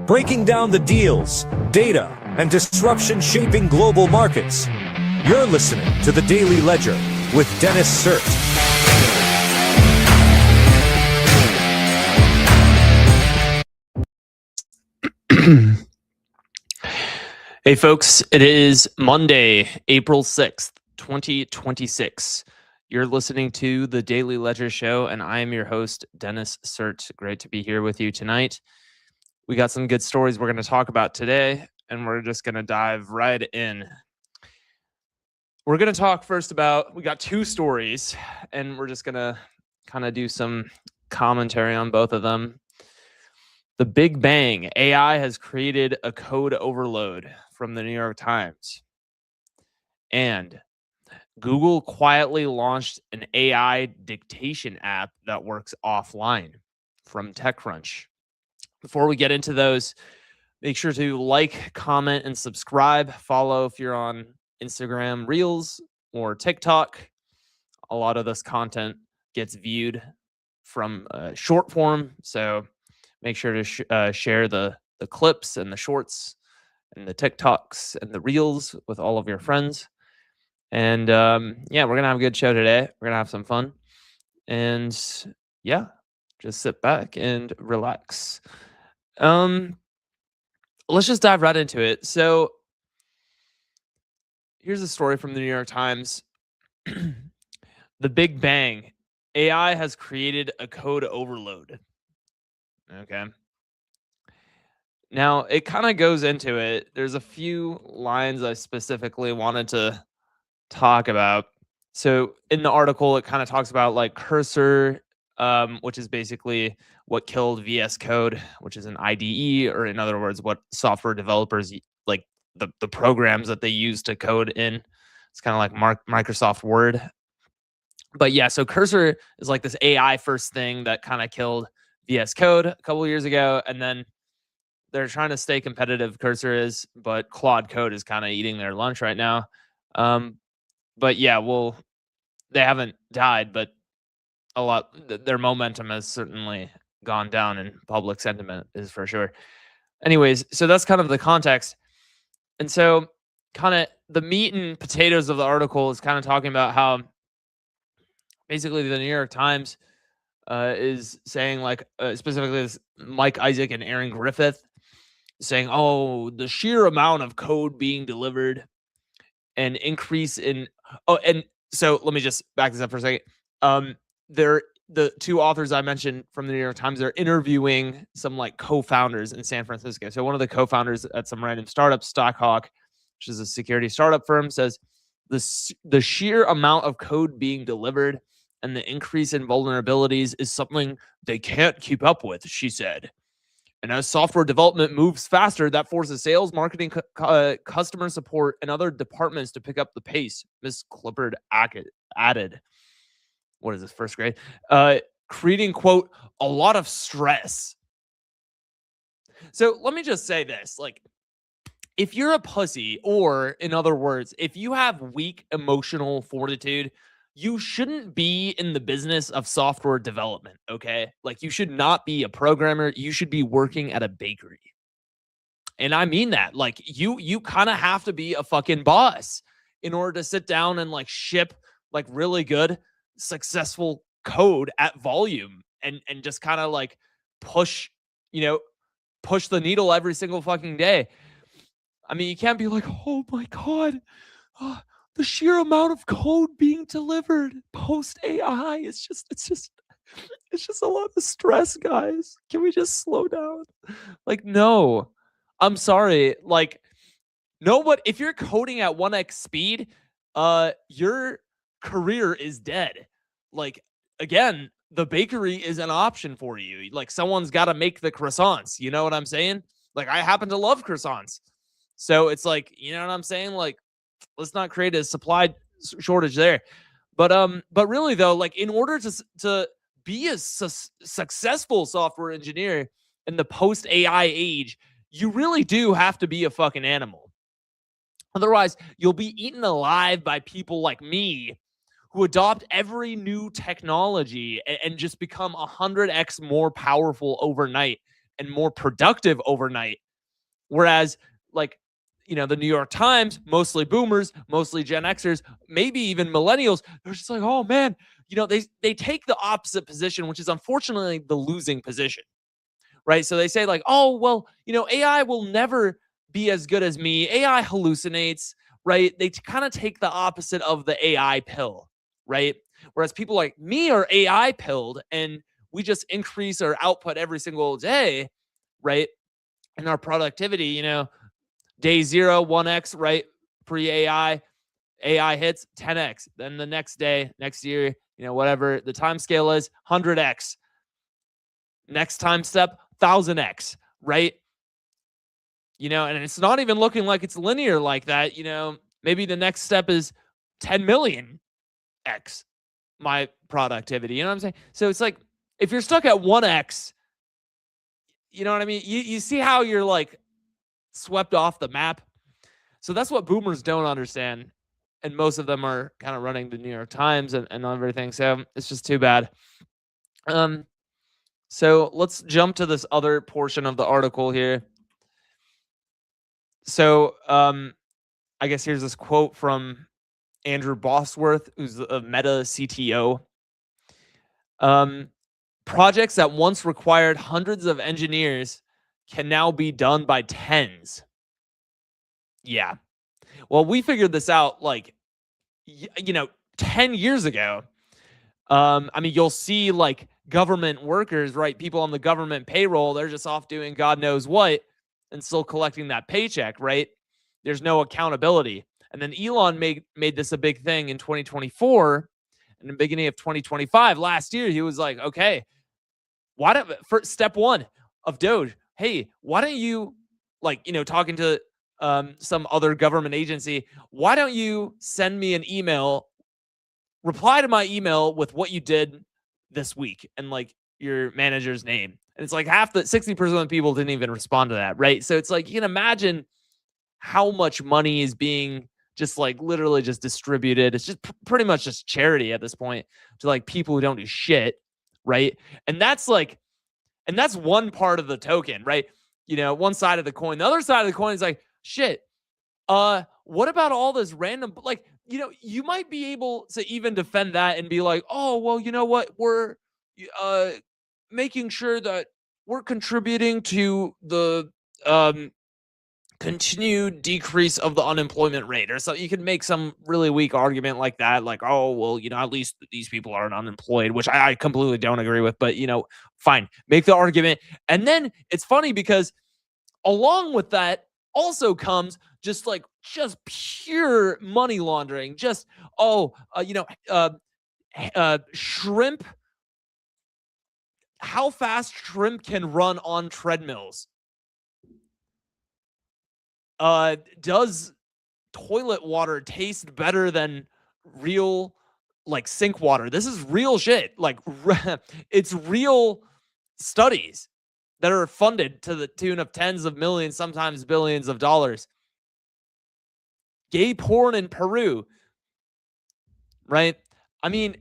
breaking down the deals, data, and disruption shaping global markets. You're listening to The Daily Ledger with Dennis Sert. Hey folks, it is Monday, April 6th, 2026. You're listening to The Daily Ledger Show, and I am your host, Dennis Sert. Great to be here with you tonight. We got some good stories we're going to talk about today, and we're just going to dive right in. We're going to talk first about, we got two stories, and we're just going to kind of do some commentary on both of them. The Big Bang, AI has created a code overload from the New York Times. And Google quietly launched an AI dictation app that works offline from TechCrunch. Before we get into those, make sure to like, comment, and subscribe. Follow if you're on Instagram Reels or TikTok. A lot of this content gets viewed from short form, so make sure to share the clips and the shorts and the TikToks and the Reels with all of your friends. And yeah, we're going to have a good show today. We're going to have some fun. And yeah, just sit back and relax. Let's just dive right into it. So here's a story from the New York Times. The Big Bang. AI has created a code overload. Okay. Now, it kind of goes into it. There's a few lines I specifically wanted to talk about. So in the article, it kind of talks about like Cursor, which is basically what killed VS Code, which is an IDE, or in other words, what software developers like the programs that they use to code in. It's kind of like Microsoft Word. But yeah, so Cursor is like this AI first thing that kind of killed VS Code a couple of years ago, and then they're trying to stay competitive. Cursor is, but Claude Code is kind of eating their lunch right now. But yeah, well, they haven't died, but their momentum has certainly gone down, and public sentiment is for sure. Anyways, so that's kind of the context, and so kind of the meat and potatoes of the article is kind of talking about how basically the New York Times is saying, like, specifically this Mike Isaac and Aaron Griffith saying, oh, the sheer amount of code being delivered and increase in, and so let me just back this up for a second. The two authors I mentioned from the New York Times are interviewing some like co-founders in San Francisco. So one of the co-founders at some random startup, Stockhawk, which is a security startup firm, says the sheer amount of code being delivered and the increase in vulnerabilities is something they can't keep up with, she said. And as software development moves faster, that forces sales, marketing, customer support, and other departments to pick up the pace, Ms. Clippard added. What is this, first grade? Creating, quote, a lot of stress. So let me just say this. Like, if you're a pussy, or in other words, if you have weak emotional fortitude, you shouldn't be in the business of software development, okay? Like, you should not be a programmer. You should be working at a bakery. And I mean that. Like, you kind of have to be a fucking boss in order to sit down and like ship like really good, successful code at volume and just kind of like push the needle every single fucking day. I mean, you can't be like, oh my God, the sheer amount of code being delivered post AI is it's just a lot of stress, guys. Can we just slow down? Like, no, I'm sorry. Like, if you're coding at 1x speed, your career is dead. Like, again, the bakery is an option for you. Like, someone's got to make the croissants. You know what I'm saying? Like, I happen to love croissants. So it's like, you know what I'm saying? Like, let's not create a supply shortage there. But really though, like, in order to be a successful software engineer in the post AI age, you really do have to be a fucking animal. Otherwise, you'll be eaten alive by people like me who adopt every new technology and just become 100x more powerful overnight and more productive overnight. Whereas, like, the New York Times, mostly boomers, mostly Gen Xers, maybe even millennials, they're just like, oh man, they take the opposite position, which is unfortunately the losing position, right? So they say like, oh, well, AI will never be as good as me. AI hallucinates, right? They kind of take the opposite of the AI pill, right? Whereas people like me are AI pilled and we just increase our output every single day, right? And our productivity, day 0, 1x, right? Pre AI hits 10x. Then the next day, next year, whatever the time scale is, 100x. Next time step, 1000x, right? And it's not even looking like it's linear like that. Maybe the next step is 10 million x my productivity. You know what I'm saying? So it's like, if you're stuck at 1x, you know what I mean? You see how you're like swept off the map. So that's what boomers don't understand. And most of them are kind of running the New York Times and everything. So it's just too bad. So let's jump to this other portion of the article here. So I guess here's this quote from Andrew Bosworth, who's a Meta CTO. Projects that once required hundreds of engineers can now be done by tens. Yeah. Well, we figured this out like, 10 years ago. I mean, you'll see like government workers, right? People on the government payroll, they're just off doing God knows what and still collecting that paycheck, right? There's no accountability. And then Elon made this a big thing in 2024. In the beginning of 2025, last year, he was like, okay, why don't, for step one of Doge, hey, why don't you, like, talking to some other government agency, why don't you send me an email, reply to my email with what you did this week and like your manager's name? And it's like 60% of the people didn't even respond to that, right? So it's like, you can imagine how much money is being just like literally just distributed. It's just pretty much just charity at this point to like people who don't do shit, right? And that's one part of the token, right? One side of the coin. The other side of the coin is like, shit, what about all this random, like, you might be able to even defend that and be like, oh, well, you know what? We're making sure that we're contributing to the continued decrease of the unemployment rate, or so. You can make some really weak argument like that, like, oh, well, at least these people aren't unemployed, which I completely don't agree with, but fine, make the argument. And then it's funny because along with that also comes just pure money laundering. Just shrimp, how fast shrimp can run on treadmills. Does toilet water taste better than real sink water? This is real shit. It's real studies that are funded to the tune of tens of millions, sometimes billions of dollars. Gay porn in Peru, right? I mean,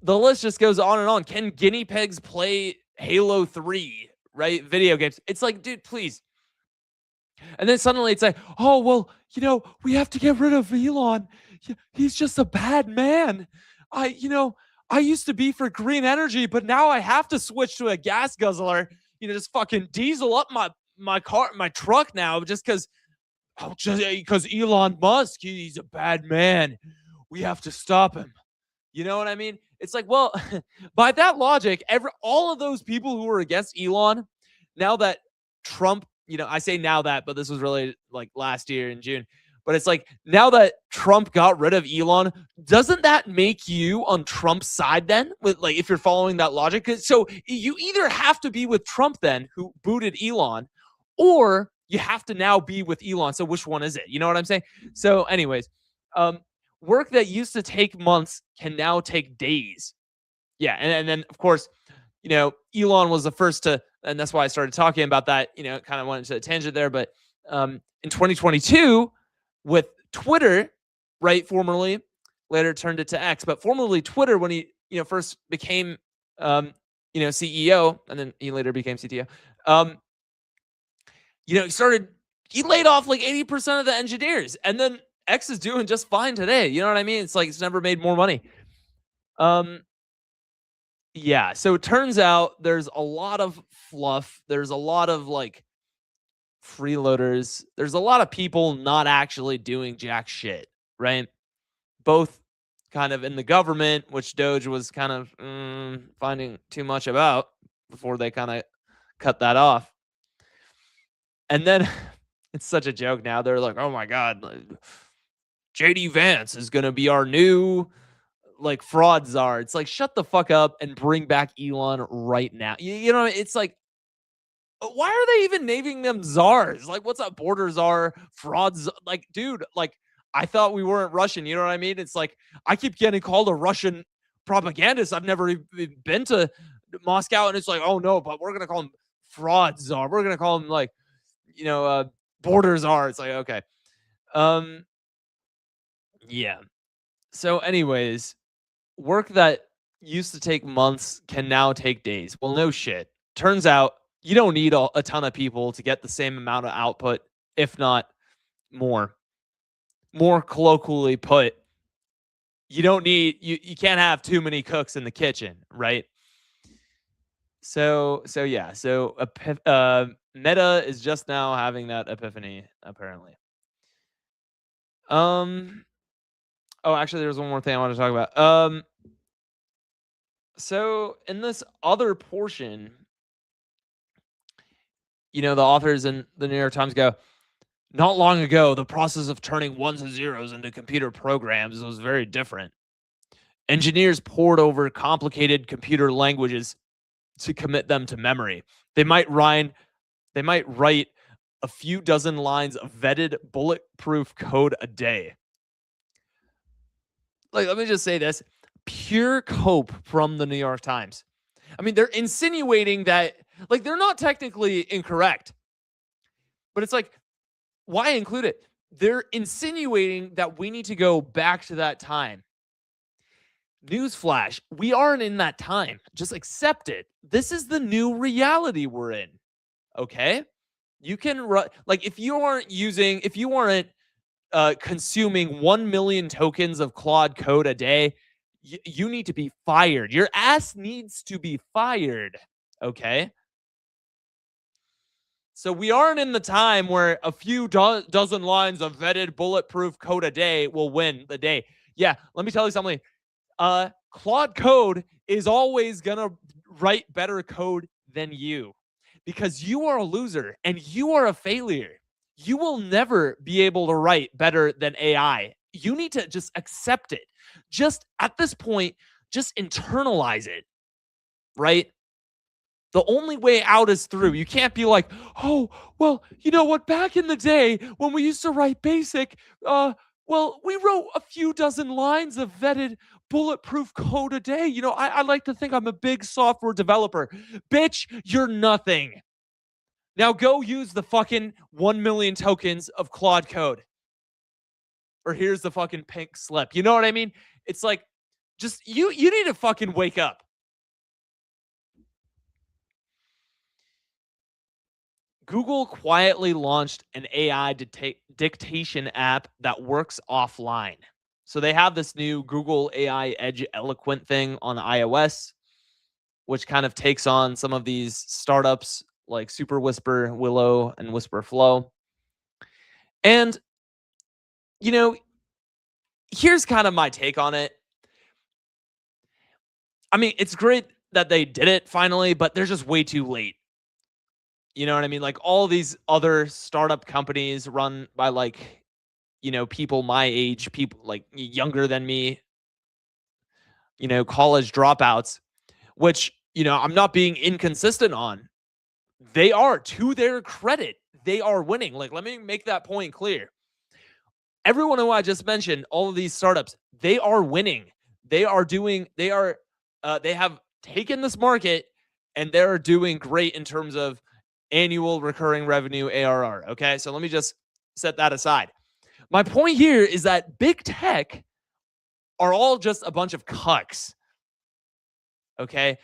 the list just goes on and on. Can guinea pigs play Halo 3, right? Video games. It's like, dude, please. And then suddenly it's like, oh, well, we have to get rid of Elon. He's just a bad man. I used to be for green energy, but now I have to switch to a gas guzzler, just fucking diesel up my car, my truck now just because Elon Musk, he's a bad man. We have to stop him. You know what I mean? It's like, well, by that logic, all of those people who were against Elon, now that Trump, I say now that, but this was really like last year in June. But it's like, now that Trump got rid of Elon, doesn't that make you on Trump's side then? With if you're following that logic? So you either have to be with Trump then, who booted Elon, or you have to now be with Elon. So which one is it? You know what I'm saying? So anyways, work that used to take months can now take days. Yeah. And then, of course, Elon was the first to, and that's why I started talking about that, kind of went into a tangent there. But in 2022, with Twitter, right, formerly, later turned it to X, but formerly Twitter, when he, first became CEO, and then he later became CTO. He laid off like 80% of the engineers, and then X is doing just fine today. You know what I mean? It's like it's never made more money. Yeah, so it turns out there's a lot of fluff. There's a lot of like freeloaders. There's a lot of people not actually doing jack shit, right? Both kind of in the government, which Doge was kind of finding too much about before they kind of cut that off. And then it's such a joke now. They're like, oh my God, JD Vance is going to be our new like fraud czar. It's like, shut the fuck up and bring back Elon right now. You know, it's like, why are they even naming them czars? Like, what's up, border czar, frauds? Like, dude, like, I thought we weren't Russian. You know what I mean? It's like, I keep getting called a Russian propagandist. I've never even been to Moscow. And it's like, oh no, but we're going to call him fraud czar. We're going to call him like, border czar. It's like, okay. Yeah. So anyways, work that used to take months can now take days. Well, no shit. Turns out you don't need a ton of people to get the same amount of output, if not more. More colloquially put, you don't need you can't have too many cooks in the kitchen, right? So yeah. So Meta is just now having that epiphany, apparently. Oh, actually, there's one more thing I want to talk about. So in this other portion, the authors in the New York Times go, not long ago, the process of turning ones and zeros into computer programs was very different. Engineers pored over complicated computer languages to commit them to memory. They might write a few dozen lines of vetted bulletproof code a day. Like, let me just say this. Pure cope from the New York Times. I mean, they're insinuating that, like, they're not technically incorrect. But it's like, why include it? They're insinuating that we need to go back to that time. Newsflash, we aren't in that time. Just accept it. This is the new reality we're in. Okay? You can like, if you aren't consuming 1 million tokens of Claude code a day, you need to be fired. Your ass needs to be fired. Okay? So we aren't in the time where a few dozen lines of vetted bulletproof code a day will win the day. Yeah, let me tell you something. Claude Code is always going to write better code than you because you are a loser and you are a failure. You will never be able to write better than AI. You need to just accept it. Just at this point, just internalize it, right? The only way out is through. You can't be like, oh, well, you know what? Back in the day when we used to write BASIC, well, we wrote a few dozen lines of vetted bulletproof code a day. I like to think I'm a big software developer. Bitch, you're nothing. Now go use the fucking 1 million tokens of Claude code. Or here's the fucking pink slip. You know what I mean? It's like, just, you need to fucking wake up. Google quietly launched an AI dictation app that works offline. So they have this new Google AI Edge Eloquent thing on iOS, which kind of takes on some of these startups like Super Whisper, Willow, and Whisper Flow. And, here's kind of my take on it. I mean, it's great that they did it finally, but they're just way too late. You know what I mean? Like, all these other startup companies run by like, people my age, people like younger than me, college dropouts, which, I'm not being inconsistent on. They are, to their credit, they are winning. Like, let me make that point clear. Everyone who I just mentioned, all of these startups, they are winning. They have taken this market and they're doing great in terms of annual recurring revenue, ARR. Okay, so let me just set that aside. My point here is that big tech are all just a bunch of cucks. Okay,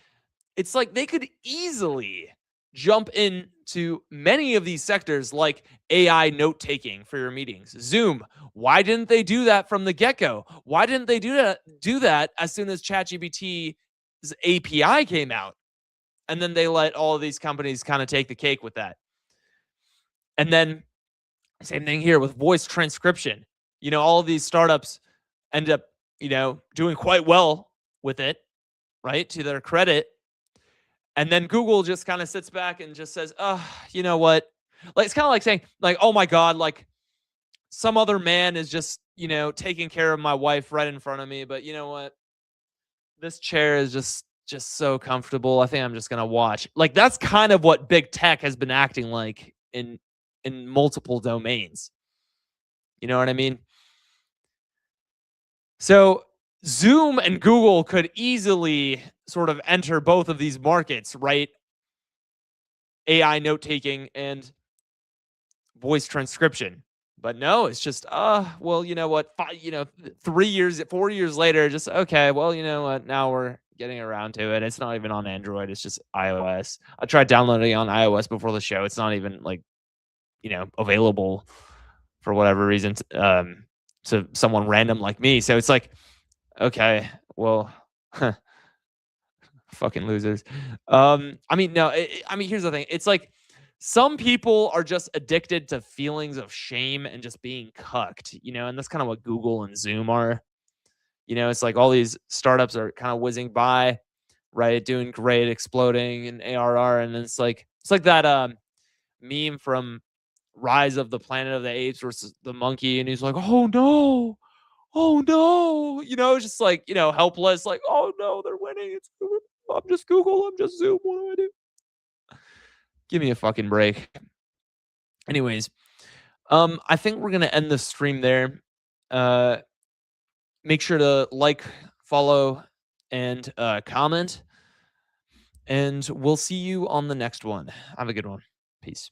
it's like they could easily jump into many of these sectors like AI note taking for your meetings. Zoom, why didn't they do that from the get-go? Why didn't they do that as soon as ChatGPT's API came out? And then they let all of these companies kind of take the cake with that. And then same thing here with voice transcription. All of these startups end up, doing quite well with it, right? To their credit. And then Google just kind of sits back and just says, "Oh, you know what?" Like it's kind of like saying, like, "Oh my God, like some other man is just, taking care of my wife right in front of me, but you know what? This chair is just so comfortable. I think I'm just gonna watch." Like that's kind of what big tech has been acting like in multiple domains. You know what I mean? So Zoom and Google could easily sort of enter both of these markets, right? AI note taking and voice transcription. But no, it's just, well, you know what? 4 years later, just okay. Well, you know what? Now we're getting around to it. It's not even on Android. It's just iOS. I tried downloading it on iOS before the show. It's not even like, available for whatever reason to someone random like me. So it's like, okay, well, fucking losers. I mean, no, here's the thing. It's like some people are just addicted to feelings of shame and just being cucked, and that's kind of what Google and Zoom are. It's like all these startups are kind of whizzing by, right? Doing great, exploding in ARR. And then it's like that meme from Rise of the Planet of the Apes versus the monkey, and he's like, "Oh no, oh no," just like, helpless, like, "Oh no, they're winning. It's Google. I'm just Google. I'm just Zoom. What do I do?" Give me a fucking break. Anyways, I think we're gonna end the stream there. Make sure to like, follow, and comment, and we'll see you on the next one. Have a good one. Peace.